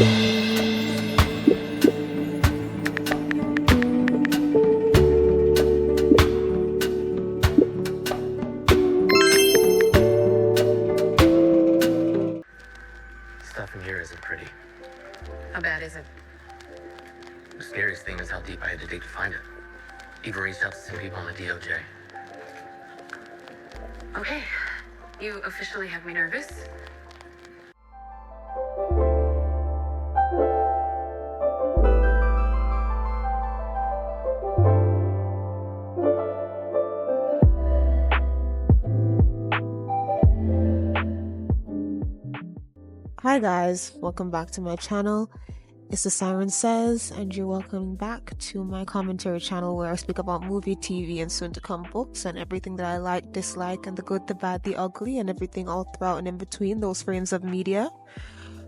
Stuff in here isn't pretty. How bad is it? The scariest thing is how deep I had to dig to find it. Even reached out to some people on the DOJ. Okay. You officially have me nervous. Hi guys, welcome back to my channel. It's TheSirenSayz, and you're welcome back to my commentary channel where I speak about movie, TV, and soon to come books and everything that I like, dislike, and the good, the bad, the ugly, and everything all throughout and in between those frames of media.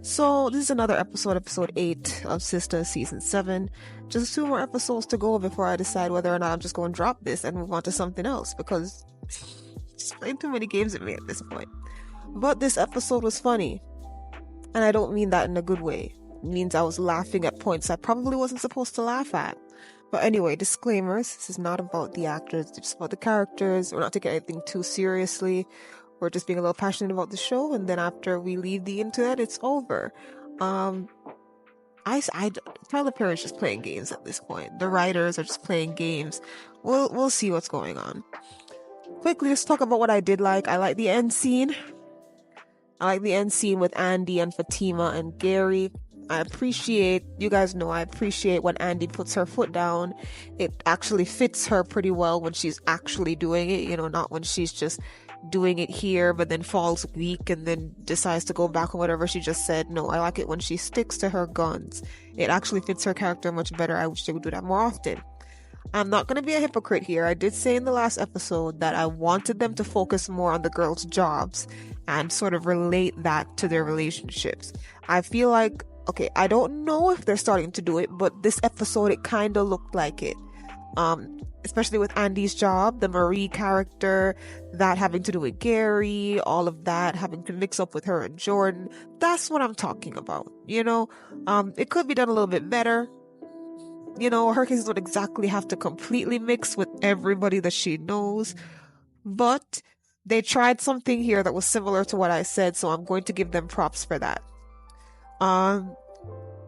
So this is another episode 8 of Sistas season 7. Just 2 more episodes to go before I decide whether or not I'm just going to drop this and move on to something else, because just playing too many games with me at this point. But this episode was funny. And I don't mean that in a good way. It means I was laughing at points I probably wasn't supposed to laugh at. But anyway, disclaimers. This is not about the actors. It's just about the characters. We're not taking anything too seriously. We're just being a little passionate about the show. And then after we leave the internet, it's over. Tyler Perry's just playing games at this point. The writers are just playing games. We'll see what's going on. Quickly, let's talk about what I did like. I like the end scene. I like the end scene with Andy and Fatima and Gary. You guys know I appreciate when Andy puts her foot down. It actually fits her pretty well when she's actually doing it, not when she's just doing it here, but then falls weak and then decides to go back on whatever she just said. No, I like it when she sticks to her guns. It actually fits her character much better. I wish they would do that more often. I'm not going to be a hypocrite here. I did say in the last episode that I wanted them to focus more on the girls' jobs and sort of relate that to their relationships. I feel like, okay, I don't know if they're starting to do it, but this episode, it kind of looked like it. Especially with Andy's job, the Marie character, that having to do with Gary, all of that having to mix up with her and Jordan. That's what I'm talking about. It could be done a little bit better. Her cases don't exactly have to completely mix with everybody that she knows, but they tried something here that was similar to what I said, so I'm going to give them props for that.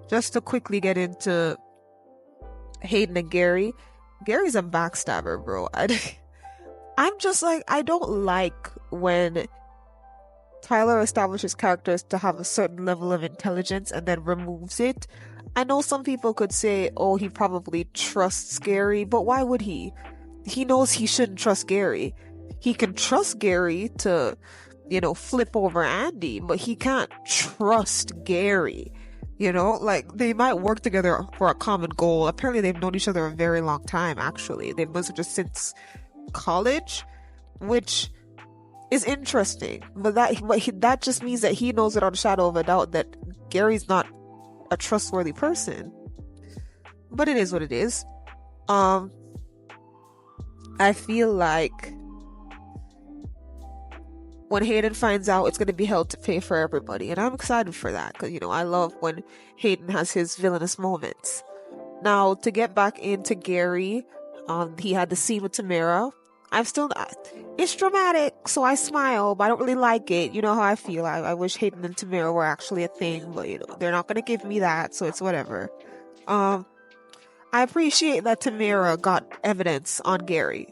Just to quickly get into Hayden and Gary. Gary's a backstabber, bro. I'm just like, I don't like when Tyler establishes characters to have a certain level of intelligence and then removes it. I know some people could say, oh, he probably trusts Gary, but why would he? He knows he shouldn't trust Gary. He can trust Gary to, flip over Andy, but he can't trust Gary. They might work together for a common goal. Apparently, they've known each other a very long time, actually. They've known each other since college, which is interesting. But that just means that he knows without a shadow of a doubt that Gary's not a trustworthy person. But it is what it is. I feel like when Hayden finds out, it's going to be hell to pay for everybody, and I'm excited for that because I love when Hayden has his villainous moments. Now, to get back into Gary, he had the scene with Tamara. It's dramatic, so I smile, but I don't really like it. You know how I feel. I wish Hayden and Tamara were actually a thing, but they're not going to give me that, so it's whatever. I appreciate that Tamara got evidence on Gary.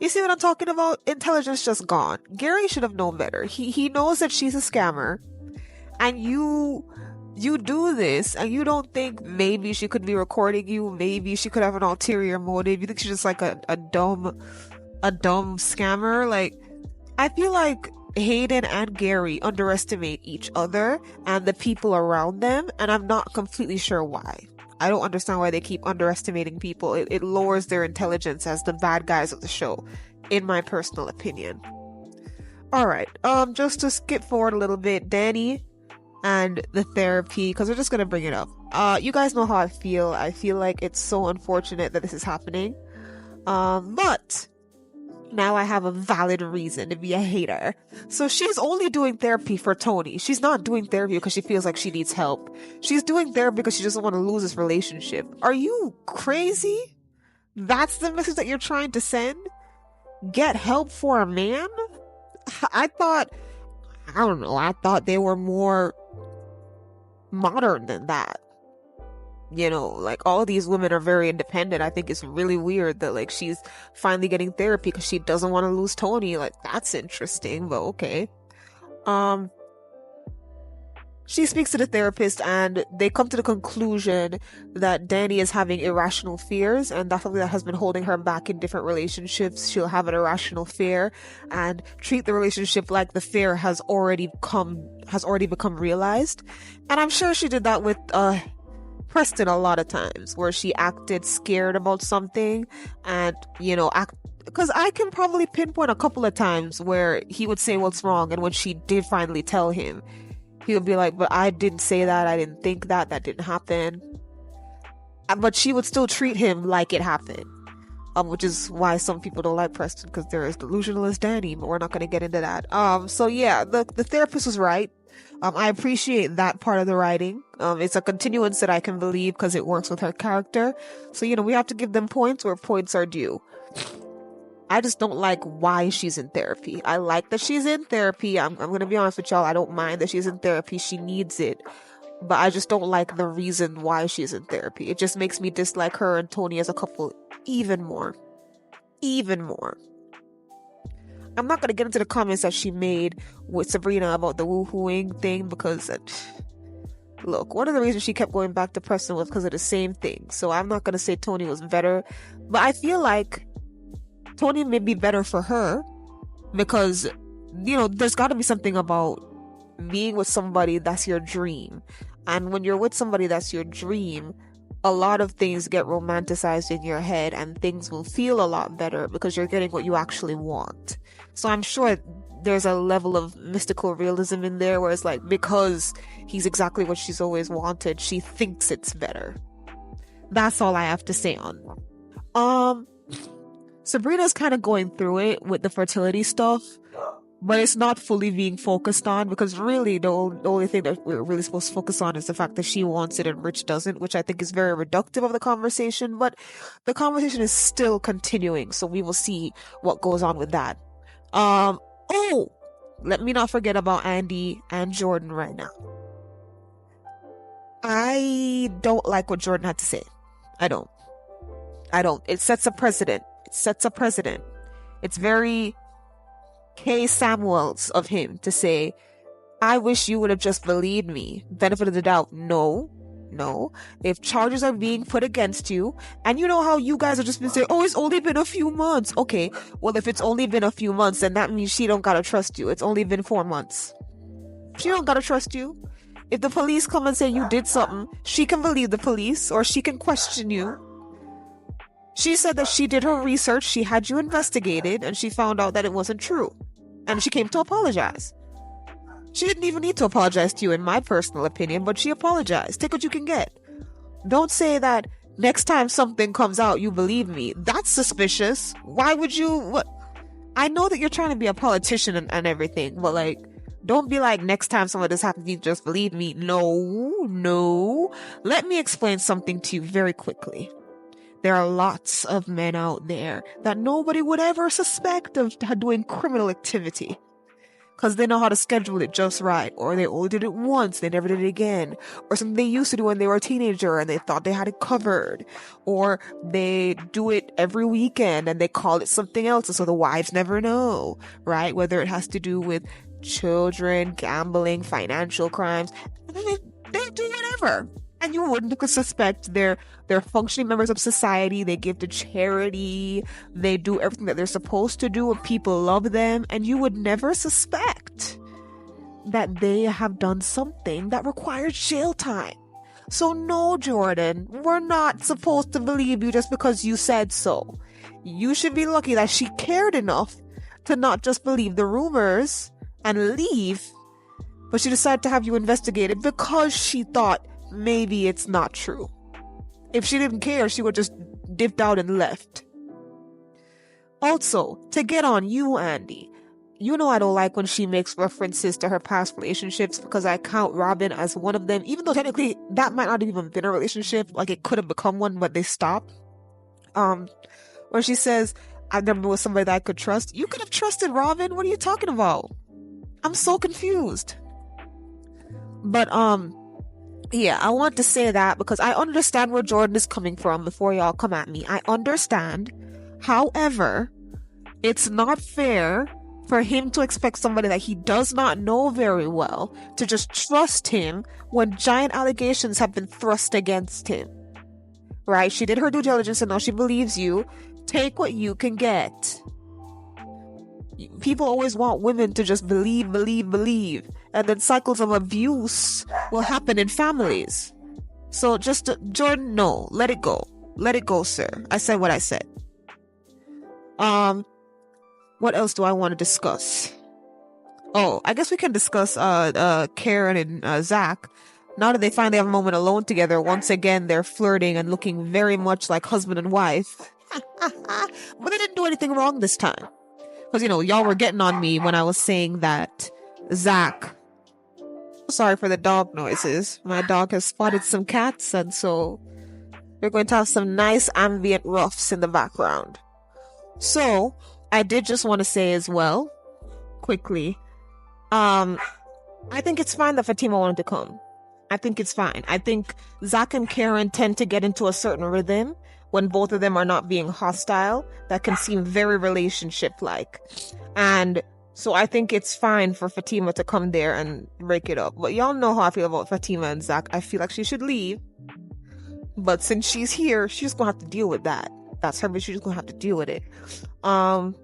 You see what I'm talking about? Intelligence just gone. Gary should have known better. He knows that she's a scammer, and you do this, and you don't think maybe she could be recording you. Maybe she could have an ulterior motive. You think she's just like a dumb scammer. Like, I feel like Hayden and Gary underestimate each other and the people around them, and I'm not completely sure why. I don't understand why they keep underestimating people. It lowers their intelligence as the bad guys of the show, in my personal opinion. Alright, just to skip forward a little bit, Danny and the therapy, because we're just gonna bring it up. You guys know how I feel. I feel like it's so unfortunate that this is happening. But Now I have a valid reason to be a hater. So she's only doing therapy for Tony. She's not doing therapy because she feels like she needs help. She's doing therapy because she doesn't want to lose this relationship. Are you crazy? That's the message that you're trying to send? Get help for a man? I thought they were more modern than that. You know, like, all these women are very independent. I think it's really weird that, like, she's finally getting therapy because she doesn't want to lose Tony. Like, that's interesting, but okay. She speaks to the therapist and they come to the conclusion that Danny is having irrational fears, and that's something that has been holding her back in different relationships. She'll have an irrational fear and treat the relationship like the fear has already become realized. And I'm sure she did that with Preston a lot of times, where she acted scared about something and, you know, because I can probably pinpoint a couple of times where he would say what's wrong, and when she did finally tell him, he would be like, but I didn't say that, I didn't think that didn't happen. But she would still treat him like it happened, which is why some people don't like Preston, because they're as delusional as Danny, but we're not going to get into that. So yeah, the therapist was right. I appreciate that part of the writing. It's a continuance that I can believe because it works with her character. So, you know, we have to give them points where points are due. I just don't like why she's in therapy. I like that she's in therapy. I'm going to be honest with y'all. I don't mind that she's in therapy. She needs it. But I just don't like the reason why she's in therapy. It just makes me dislike her and Tony as a couple even more. Even more. I'm not going to get into the comments that she made with Sabrina about the woohooing thing, because look, one of the reasons she kept going back to Preston was because of the same thing. So I'm not going to say Tony was better, but I feel like Tony may be better for her because, you know, there's got to be something about being with somebody that's your dream. And when you're with somebody that's your dream, a lot of things get romanticized in your head and things will feel a lot better because you're getting what you actually want. So I'm sure there's a level of mystical realism in there where it's like, because he's exactly what she's always wanted, she thinks it's better. That's all I have to say on that. Sabrina's kind of going through it with the fertility stuff, but it's not fully being focused on, because really the only thing that we're really supposed to focus on is the fact that she wants it and Rich doesn't, which I think is very reductive of the conversation, but the conversation is still continuing, so we will see what goes on with that. Let me not forget about Andy and Jordan right now. I don't like what Jordan had to say. I don't. It sets a precedent. It's very K. Samuels of him to say, I wish you would have just believed me. Benefit of the doubt. No. If charges are being put against you, and you know how you guys have just been saying, oh, it's only been a few months. Okay, well, if it's only been a few months, then that means she don't gotta trust you. It's only been 4 months. She don't gotta trust you. If the police come and say you did something, she can believe the police, or she can question you. She said that she did her research, she had you investigated, and she found out that it wasn't true. And she came to apologize. She didn't even need to apologize to you, in my personal opinion, but she apologized. Take what you can get. Don't say that next time something comes out, you believe me. That's suspicious. Why would you? What? I know that you're trying to be a politician and everything, but like, don't be like, next time some of this happens, you just believe me. No. Let me explain something to you very quickly. There are lots of men out there that nobody would ever suspect of doing criminal activity, because they know how to schedule it just right, or they only did it once, they never did it again, or something they used to do when they were a teenager and they thought they had it covered, or they do it every weekend and they call it something else, and so the wives never know, right? Whether it has to do with children, gambling, financial crimes, they do whatever. And you wouldn't suspect they're functioning members of society. They give to charity. They do everything that they're supposed to do, and people love them. And you would never suspect that they have done something that requires jail time. So no, Jordan, we're not supposed to believe you just because you said so. You should be lucky that she cared enough to not just believe the rumors and leave, but she decided to have you investigated because she thought maybe it's not true. If she didn't care, she would just dipped out and left. Also, to get on you, Andy, you know I don't like when she makes references to her past relationships because I count Robin as one of them, even though technically that might not have even been a relationship. Like, it could have become one, but they stopped. When she says, I've never been with somebody that I could trust. You could have trusted Robin. What are you talking about? I'm so confused. But, yeah, I want to say that because I understand where Jordan is coming from before y'all come at me. I understand. However, it's not fair for him to expect somebody that he does not know very well to just trust him when giant allegations have been thrust against him. Right? She did her due diligence and now she believes you. Take what you can get. People always want women to just believe. And then cycles of abuse will happen in families. So just, Jordan, no. Let it go. Let it go, sir. I said what I said. What else do I want to discuss? Oh, I guess we can discuss Karen and Zach. Now that they finally have a moment alone together, once again they're flirting and looking very much like husband and wife. But they didn't do anything wrong this time. Because, you know, y'all were getting on me when I was saying that Zach... Sorry for the dog noises. My dog has spotted some cats, and so we're going to have some nice ambient roughs in the background. So, I did just want to say as well, quickly, I think it's fine that Fatima wanted to come. I think it's fine. I think Zach and Karen tend to get into a certain rhythm when both of them are not being hostile that can seem very relationship-like. And so I think it's fine for Fatima to come there and break it up. But y'all know how I feel about Fatima and Zach. I feel like she should leave. But since she's here, she's gonna have to deal with that. That's her, but she's gonna have to deal with it. But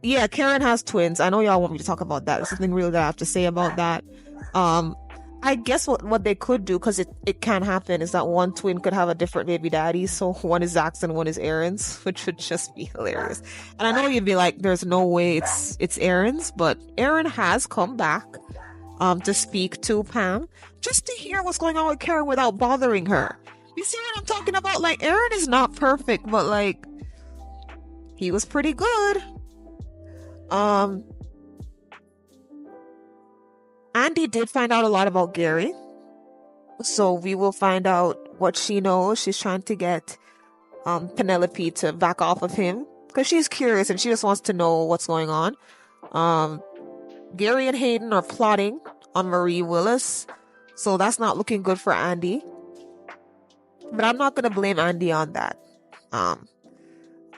yeah, Karen has twins. I know y'all want me to talk about that. There's something real that I have to say about that. I guess what they could do, because it can happen, is that one twin could have a different baby daddy. So one is Zach's and one is Aaron's, which would just be hilarious. And I know you'd be like, there's no way it's Aaron's, but Aaron has come back to speak to Pam just to hear what's going on with Karen without bothering her. You see what I'm talking about? Like, Aaron is not perfect, but like, he was pretty good. Andy did find out a lot about Gary, so we will find out what she knows. She's trying to get Penelope to back off of him because she's curious and she just wants to know what's going on. Gary and Hayden are plotting on Marie Willis, so that's not looking good for Andy. But I'm not gonna blame Andy on that.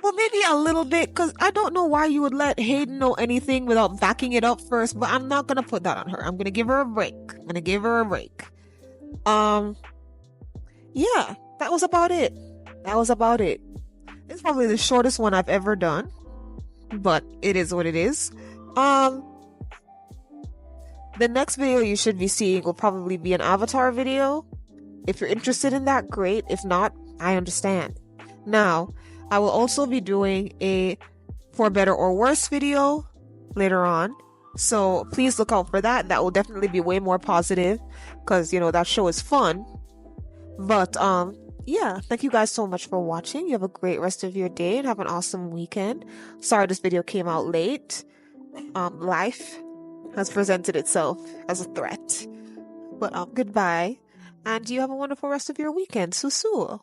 Well, maybe a little bit, because I don't know why you would let Hayden know anything without backing it up first, but I'm not gonna put that on her. I'm gonna give her a break. Yeah, that was about it. It's probably the shortest one I've ever done, but it is what it is. The next video you should be seeing will probably be an Avatar video. If you're interested in that, great. If not, I understand. Now, I will also be doing a For Better or Worse video later on. So please look out for that. That will definitely be way more positive because, you know, that show is fun. But, yeah, thank you guys so much for watching. You have a great rest of your day and have an awesome weekend. Sorry this video came out late. Life has presented itself as a threat. But, goodbye. And you have a wonderful rest of your weekend. Susu.